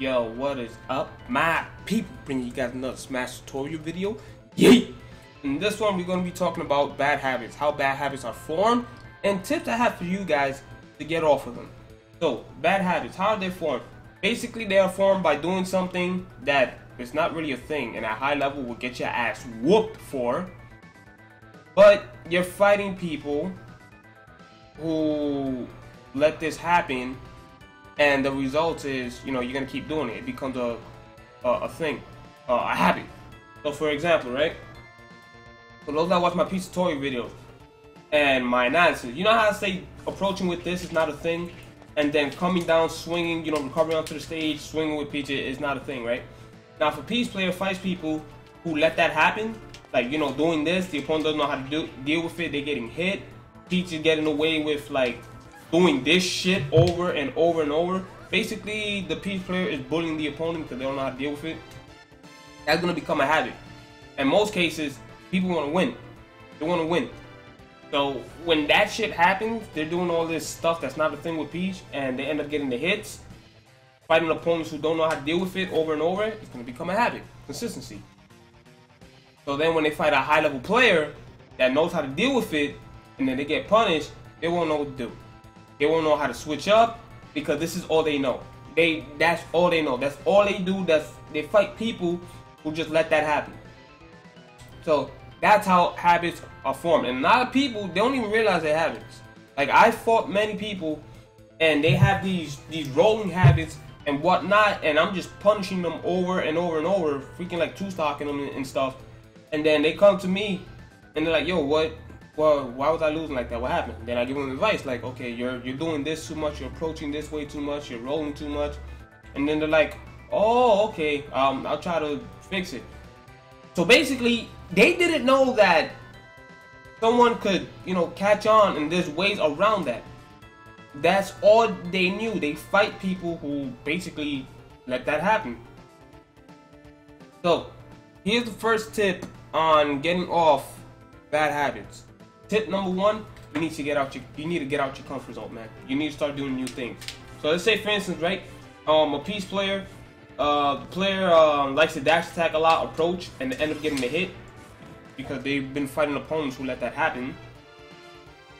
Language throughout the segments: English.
Yo, what is up, my people? Bringing you guys another Smash tutorial video. Yay! In this one, we're going to be talking about bad habits, how bad habits are formed, and tips I have for you guys to get off of them. So, bad habits, how are they formed? Basically, they are formed by doing something that is not really a thing, and at high level will get your ass whooped for. But you're fighting people who let this happen, and the result is, you know, you're gonna keep doing it. It becomes a thing, a habit. So, for example, right? For those that watch my Pt.11 tutorial videos and my analysis, you know how I say approaching with this is not a thing, and then coming down, swinging, you know, recovering onto the stage, swinging with Peach is not a thing, right? Now, if a Peach player fights people who let that happen, like, you know, doing this, the opponent doesn't know how to deal with it, they're getting hit, Peach is getting away with, like, doing this shit over and over and over. Basically, the Peach player is bullying the opponent because they don't know how to deal with it. That's going to become a habit. In most cases, people want to win. They want to win. So when that shit happens, they're doing all this stuff that's not a thing with Peach, and they end up getting the hits, fighting opponents who don't know how to deal with it over and over. It's going to become a habit. Consistency. So then when they fight a high-level player that knows how to deal with it, and then they get punished, they won't know what to do. They won't know how to switch up, because this is all they know. That's all they know. That's all they do. They fight people who just let that happen. So that's how habits are formed. And a lot of people, they don't even realize they're habits. Like, I fought many people, and they have these rolling habits and whatnot, and I'm just punishing them over and over and over, freaking like two-stocking them and stuff. And then they come to me, and they're like, yo, what? Well, why was I losing like that? What happened? Then I give them advice, like, okay, you're doing this too much, you're approaching this way too much, you're rolling too much. And then they're like, oh, okay, I'll try to fix it. So basically, they didn't know that someone could, you know, catch on, and there's ways around that. That's all they knew. They fight people who basically let that happen. So here's the first tip on getting off bad habits. Tip number one: you need to get out your comfort zone, man. You need to start doing new things. So let's say, for instance, right, a Peach player, likes to dash attack a lot, approach, and they end up getting the hit because they've been fighting opponents who let that happen.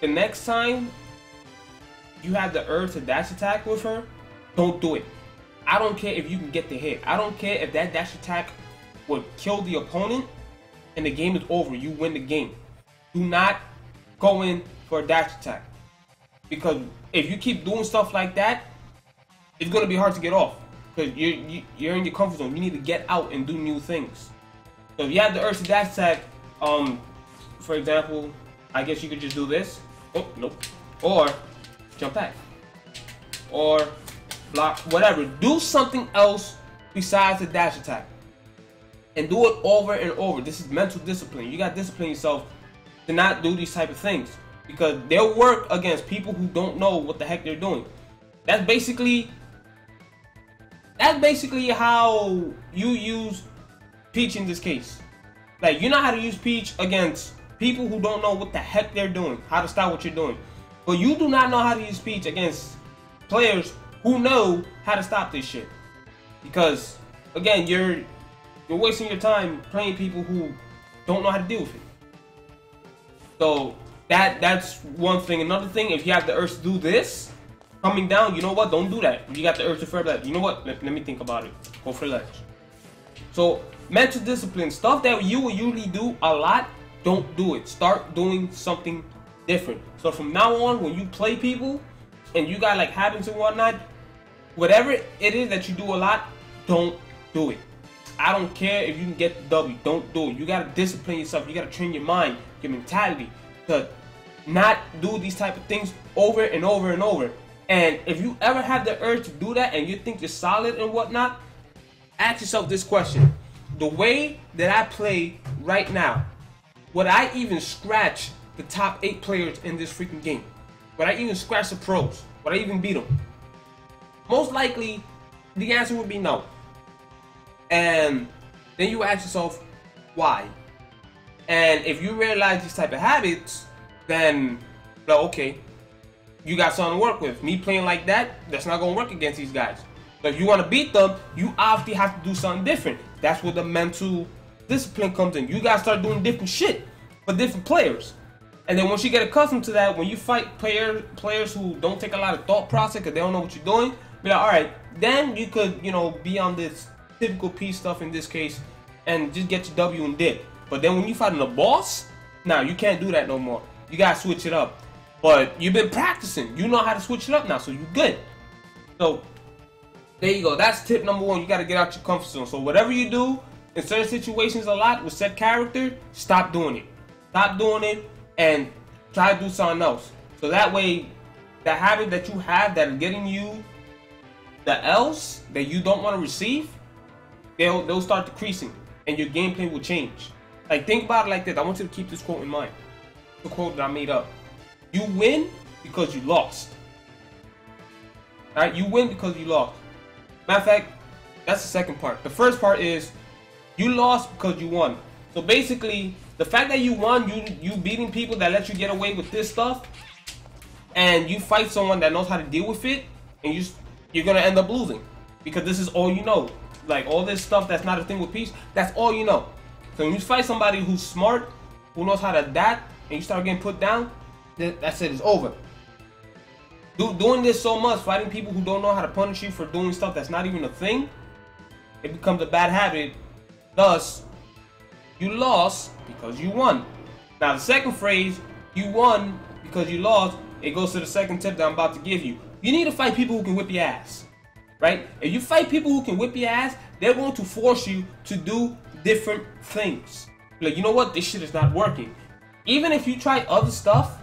The next time you have the urge to dash attack with her, don't do it. I don't care if you can get the hit. I don't care if that dash attack would kill the opponent and the game is over. You win the game. Do not go in for a dash attack, because if you keep doing stuff like that, it's gonna be hard to get off, because you're in your comfort zone. You need to get out and do new things. So if you have the urge to dash attack, for example, I guess you could just do this. Oh, nope. Or jump back, or block, whatever. Do something else besides the dash attack, and do it over and over. This is mental discipline. You gotta discipline yourself to not do these type of things, because they'll work against people who don't know what the heck they're doing. That's basically how you use Peach in this case. Like, you know how to use Peach against people who don't know what the heck they're doing, how to stop what you're doing. But you do not know how to use Peach against players who know how to stop this shit. Because, again, you're wasting your time playing people who don't know how to deal with it. So that's one thing. Another thing, if you have the urge to do this, coming down, you know what? Don't do that. If you got the urge to further that, you know what? Let me think about it. Go for the ledge. So mental discipline, stuff that you will usually do a lot, don't do it. Start doing something different. So from now on, when you play people and you got like habits and whatnot, whatever it is that you do a lot, don't do it. I don't care if you can get the W, don't do it. You gotta discipline yourself. You gotta train your mind, your mentality, to not do these type of things over and over and over. And if you ever have the urge to do that and you think you're solid and whatnot, ask yourself this question: the way that I play right now, would I even scratch the top 8 players in this freaking game? Would I even scratch the pros? Would I even beat them? Most likely, the answer would be no. And then you ask yourself, why? And if you realize these type of habits, then, well, okay, you got something to work with. Me playing like that, that's not going to work against these guys. So if you want to beat them, you obviously have to do something different. That's where the mental discipline comes in. You gotta start doing different shit for different players. And then once you get accustomed to that, when you fight players who don't take a lot of thought process because they don't know what you're doing, be like, all right, then you could, you know, be on this typical P stuff in this case and just get your W and dip. But then when you fighting a boss, now you can't do that no more. You gotta switch it up. But you've been practicing. You know how to switch it up now, so you're good. So there you go. That's tip number one. You gotta get out your comfort zone. So whatever you do in certain situations a lot with set character, stop doing it. Stop doing it and try to do something else. So that way, the habit that you have that is getting you the L's that you don't want to receive, they'll start decreasing and your gameplay will change. Like, think about it like this. I want you to keep this quote in mind. The quote that I made up. You win because you lost. Alright, you win because you lost. Matter of fact, that's the second part. The first part is you lost because you won. So basically, the fact that you won, you beating people that let you get away with this stuff, and you fight someone that knows how to deal with it, and you're gonna end up losing because this is all you know. Like, all this stuff that's not a thing with peace, that's all you know. So when you fight somebody who's smart, who knows how to adapt, and you start getting put down, that's it. It's over. Doing this so much, fighting people who don't know how to punish you for doing stuff that's not even a thing, it becomes a bad habit. Thus, you lost because you won. Now the second phrase, you won because you lost, it goes to the second tip that I'm about to give you. You need to fight people who can whip your ass, right? If you fight people who can whip your ass, they're going to force you to do different things. Like, you know what? This shit is not working. Even if you try other stuff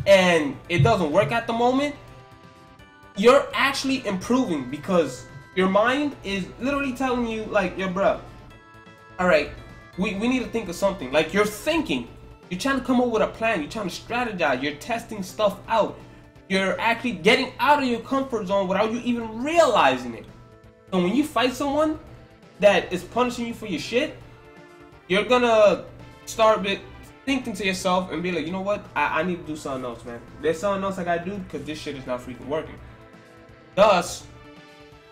and it doesn't work at the moment, you're actually improving because your mind is literally telling you, like, yo, bro, all right, we need to think of something. Like, you're thinking, you're trying to come up with a plan, you're trying to strategize, you're testing stuff out, you're actually getting out of your comfort zone without you even realizing it. So when you fight someone that is punishing you for your shit, you're gonna start thinking to yourself and be like, you know what, I need to do something else, man. There's something else I gotta do because this shit is not freaking working. Thus,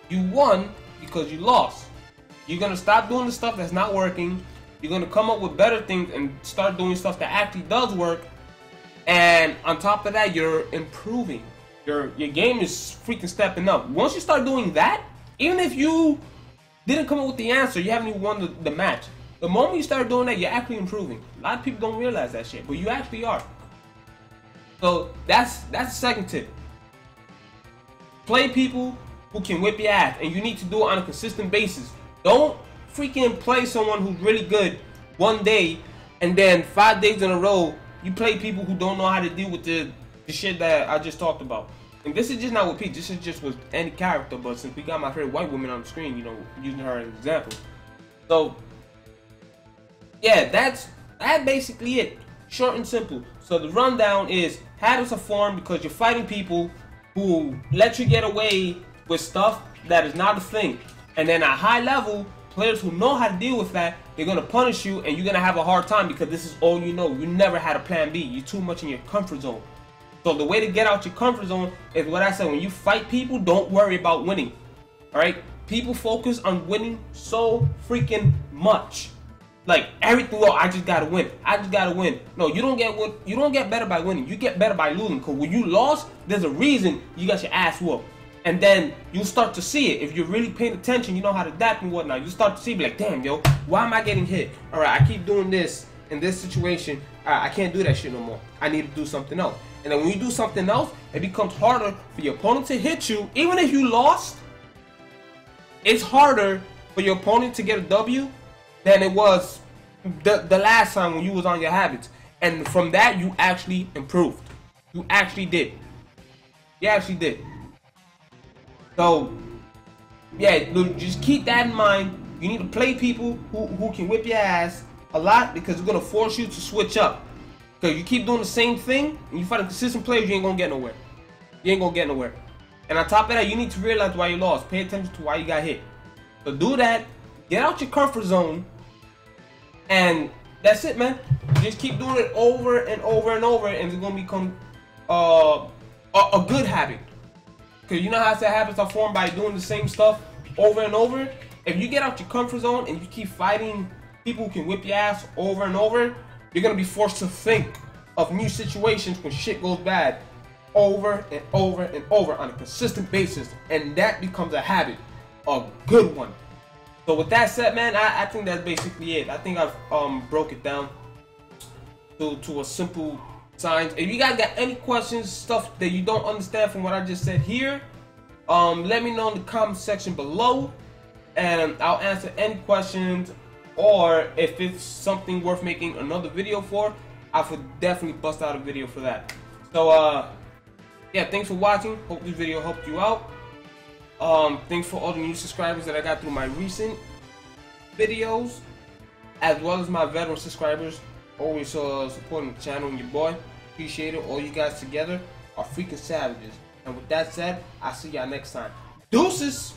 you won because you lost. You're gonna stop doing the stuff that's not working. You're gonna come up with better things and start doing stuff that actually does work. And on top of that, you're improving. Your game is freaking stepping up. Once you start doing that, even if you didn't come up with the answer, you haven't even won the match. The moment you start doing that, you're actually improving. A lot of people don't realize that shit, but you actually are. So that's the second tip. Play people who can whip your ass, and you need to do it on a consistent basis. Don't freaking play someone who's really good one day, and then 5 days in a row, you play people who don't know how to deal with the shit that I just talked about. And this is just not with Pete, this is just with any character, but since we got my favorite white woman on the screen, you know, using her as an example. So, yeah, that's basically it. Short and simple. So the rundown is, habits are formed because you're fighting people who let you get away with stuff that is not a thing. And then at high level, players who know how to deal with that, they're going to punish you and you're going to have a hard time because this is all you know. You never had a plan B. You're too much in your comfort zone. So the way to get out your comfort zone is what I said. When you fight people, don't worry about winning. Alright? People focus on winning so freaking much. Like, everything, oh, I just gotta win. I just gotta win. No, you don't get better by winning. You get better by losing. Because when you lost, there's a reason you got your ass whooped. And then you start to see it. If you're really paying attention, you know how to adapt and whatnot. You start to see, be like, damn, yo, why am I getting hit? Alright, I keep doing this in this situation. Alright, I can't do that shit no more. I need to do something else. And then when you do something else, it becomes harder for your opponent to hit you. Even if you lost, it's harder for your opponent to get a W than it was the last time when you was on your habits. And from that, you actually improved. You actually did. You actually did. So, yeah, just keep that in mind. You need to play people who can whip your ass a lot because it's going to force you to switch up. Because you keep doing the same thing and you fight a consistent player, you ain't going to get nowhere. You ain't going to get nowhere. And on top of that, you need to realize why you lost. Pay attention to why you got hit. So do that. Get out your comfort zone. And that's it, man. Just keep doing it over and over and over, and it's gonna become a good habit. Cause you know how I said habits are formed by doing the same stuff over and over, if you get out your comfort zone and you keep fighting people who can whip your ass over and over, you're gonna be forced to think of new situations when shit goes bad over and over and over on a consistent basis, and that becomes a habit, a good one. So with that said, man, I think that's basically it. I think I've broke it down to a simple science. If you guys got any questions, stuff that you don't understand from what I just said here, let me know in the comment section below, and I'll answer any questions. Or if it's something worth making another video for, I would definitely bust out a video for that. So yeah, thanks for watching. Hope this video helped you out. Thanks for all the new subscribers that I got through my recent videos, as well as my veteran subscribers. Always supporting the channel and your boy. Appreciate it. All you guys together are freaking savages. And with that said, I'll see y'all next time. Deuces!